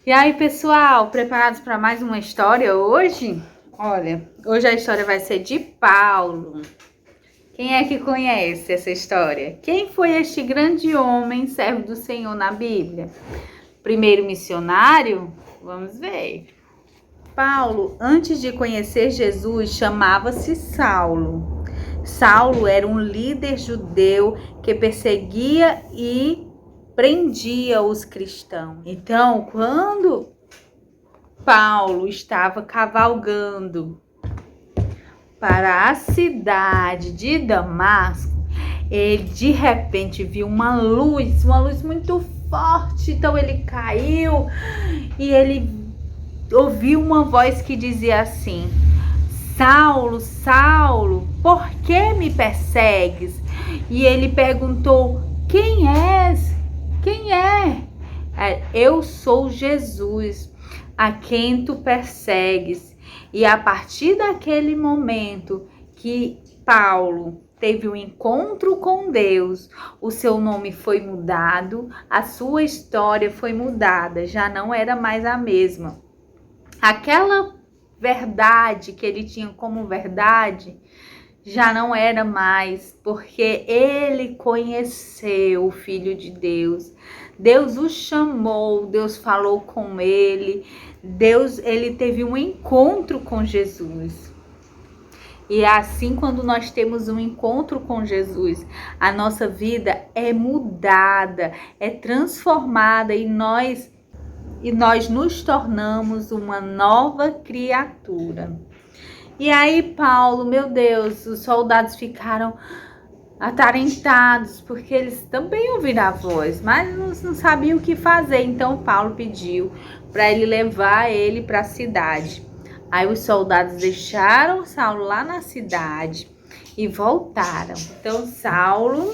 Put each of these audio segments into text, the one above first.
E aí, pessoal, preparados para mais uma história hoje? Olha, hoje a história vai ser de Paulo. Quem é que conhece essa história? Quem foi este grande homem, servo do Senhor na Bíblia? Primeiro missionário? Vamos ver. Paulo, antes de conhecer Jesus, chamava-se Saulo. Saulo era um líder judeu que perseguia e prendia os cristãos. Então, quando Paulo estava cavalgando para a cidade de Damasco, ele de repente viu uma luz muito forte. Então ele caiu e ele ouviu uma voz que dizia assim: Saulo, Saulo, por que me persegues? E ele perguntou: quem és? Quem é? Eu sou Jesus, a quem tu persegues. E a partir daquele momento que Paulo teve um encontro com Deus, o seu nome foi mudado, a sua história foi mudada, já não era mais a mesma. Aquela verdade que ele tinha como verdade já não era mais, porque ele conheceu o Filho de Deus. Deus o chamou, Deus falou com ele, ele teve um encontro com Jesus. E é assim, quando nós temos um encontro com Jesus, a nossa vida é mudada, é transformada e nós nos tornamos uma nova criatura. E aí, Paulo, meu Deus, os soldados ficaram atarentados, porque eles também ouviram a voz, mas não sabiam o que fazer. Então, Paulo pediu para ele levar ele para a cidade. Aí os soldados deixaram Saulo lá na cidade e voltaram. Então, Saulo,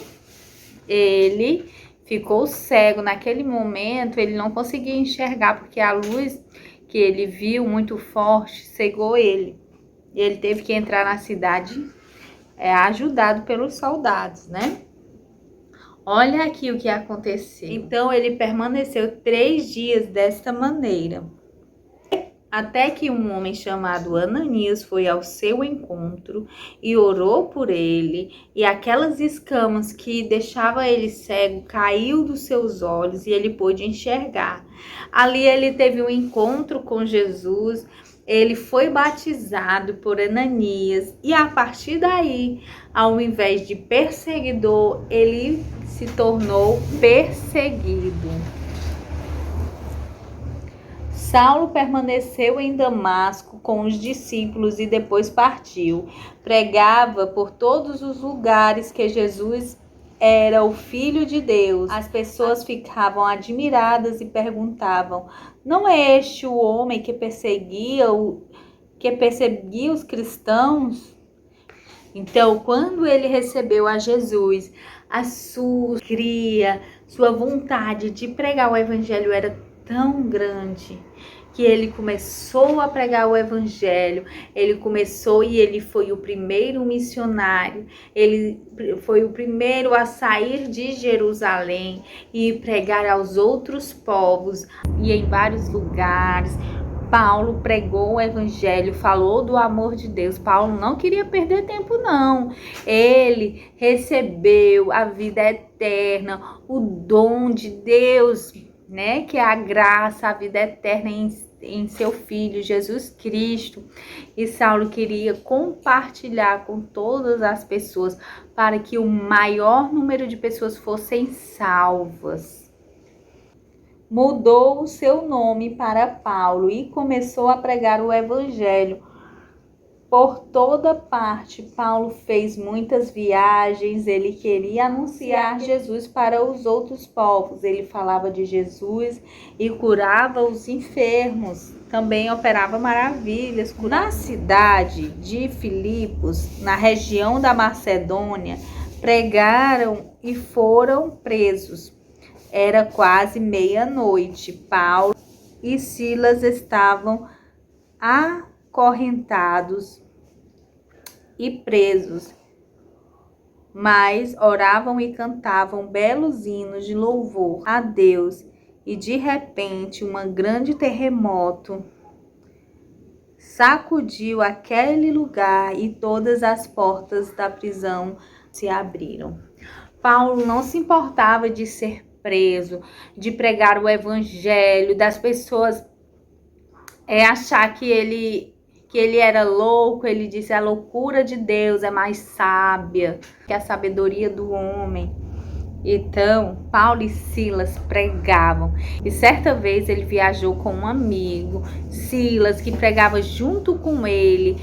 ele ficou cego. Naquele momento, ele não conseguia enxergar, porque a luz que ele viu muito forte cegou ele. E ele teve que entrar na cidade ajudado pelos soldados, né? Olha aqui o que aconteceu. Então, ele permaneceu 3 dias desta maneira, até que um homem chamado Ananias foi ao seu encontro e orou por ele, e aquelas escamas que deixavam ele cego caiu dos seus olhos e ele pôde enxergar. Ali ele teve um encontro com Jesus, ele foi batizado por Ananias e a partir daí, ao invés de perseguidor, ele se tornou perseguido. Saulo permaneceu em Damasco com os discípulos e depois partiu. Pregava por todos os lugares que Jesus era o Filho de Deus. As pessoas ficavam admiradas e perguntavam: não é este o homem que perseguia os cristãos? Então, quando ele recebeu a Jesus, a sua sua vontade de pregar o evangelho era tão grande que ele começou a pregar o evangelho. Ele começou e ele foi o primeiro missionário. Ele foi o primeiro a sair de Jerusalém e pregar aos outros povos e em vários lugares. Paulo pregou o evangelho, falou do amor de Deus. Paulo não queria perder tempo, não. Ele recebeu a vida eterna, o dom de Deus, né? Que é a graça, a vida eterna em seu Filho, Jesus Cristo. E Saulo queria compartilhar com todas as pessoas para que o maior número de pessoas fossem salvas. Mudou o seu nome para Paulo e começou a pregar o evangelho por toda parte. Paulo fez muitas viagens, ele queria anunciar Jesus para os outros povos. Ele falava de Jesus e curava os enfermos. Também operava maravilhas. Na cidade de Filipos, na região da Macedônia, pregaram e foram presos. Era quase meia-noite. Paulo e Silas estavam acorrentados e presos, mas oravam e cantavam belos hinos de louvor a Deus e de repente um grande terremoto sacudiu aquele lugar e todas as portas da prisão se abriram. Paulo não se importava de ser preso, de pregar o evangelho, das pessoas achar que ele era louco. Ele disse: a loucura de Deus é mais sábia que a sabedoria do homem. Então, Paulo e Silas pregavam. E certa vez ele viajou com um amigo, Silas, que pregava junto com ele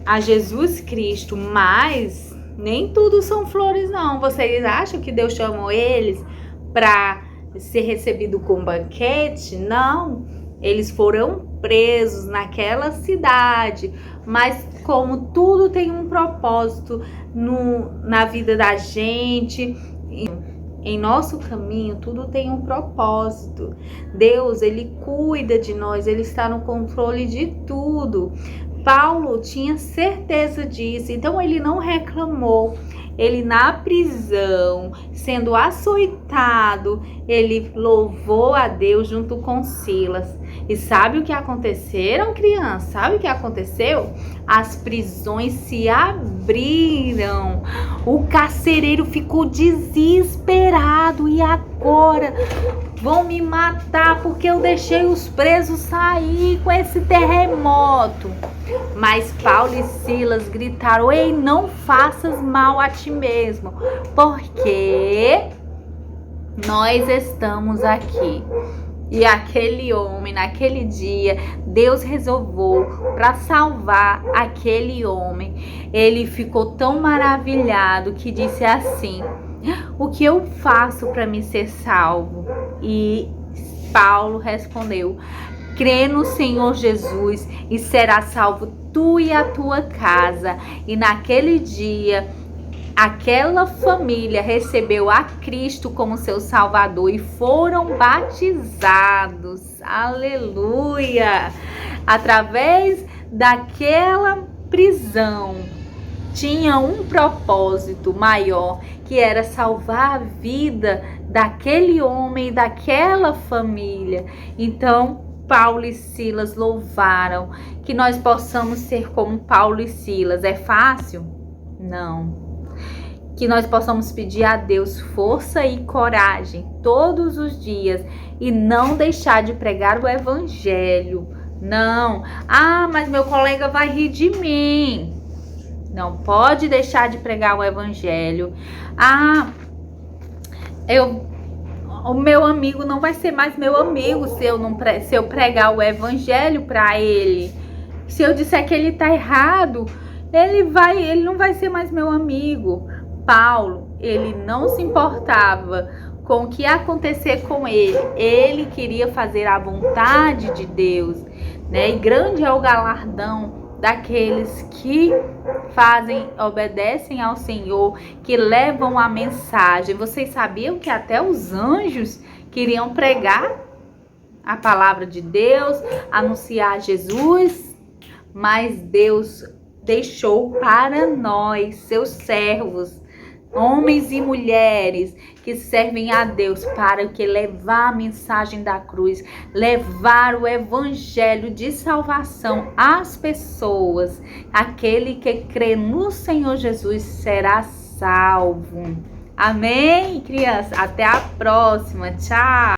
a Jesus Cristo. Mas nem tudo são flores, não. Vocês acham que Deus chamou eles para ser recebido com banquete? Não. Eles foram presos naquela cidade, mas como tudo tem um propósito na vida da gente, em nosso caminho, tudo tem um propósito. Deus, ele cuida de nós, ele está no controle de tudo. Paulo tinha certeza disso, então ele não reclamou. Ele na prisão, sendo açoitado, ele louvou a Deus junto com Silas. E sabe o que aconteceram, criança? Sabe o que aconteceu? As prisões se abriram. O carcereiro ficou desesperado. E agora? Vão me matar porque eu deixei os presos sair com esse terremoto. Mas Paulo e Silas gritaram: ei, não faças mal a ti mesmo, porque nós estamos aqui. E aquele homem, naquele dia, Deus resolveu para salvar aquele homem. Ele ficou tão maravilhado que disse assim: o que eu faço para me ser salvo? E Paulo respondeu: crê no Senhor Jesus e será salvo tu e a tua casa. E naquele dia, aquela família recebeu a Cristo como seu Salvador e foram batizados. Aleluia! Através daquela prisão, tinha um propósito maior, que era salvar a vida daquele homem e daquela família. Então, Paulo e Silas louvaram. Que nós possamos ser como Paulo e Silas. É fácil? Não. Que nós possamos pedir a Deus força e coragem todos os dias e não deixar de pregar o evangelho. Não. Ah, mas meu colega vai rir de mim. Não pode deixar de pregar o evangelho. Ah, o meu amigo não vai ser mais meu amigo se eu pregar o evangelho para ele. Se eu disser que ele está errado, ele não vai ser mais meu amigo. Paulo, ele não se importava com o que ia acontecer com ele. Ele queria fazer a vontade de Deus, né? E grande é o galardão daqueles que obedecem ao Senhor, que levam a mensagem. Vocês sabiam que até os anjos queriam pregar a palavra de Deus, anunciar Jesus, mas Deus deixou para nós, seus servos, homens e mulheres que servem a Deus, para que levar a mensagem da cruz, levar o evangelho de salvação às pessoas. Aquele que crê no Senhor Jesus será salvo. Amém, criança? Até a próxima. Tchau.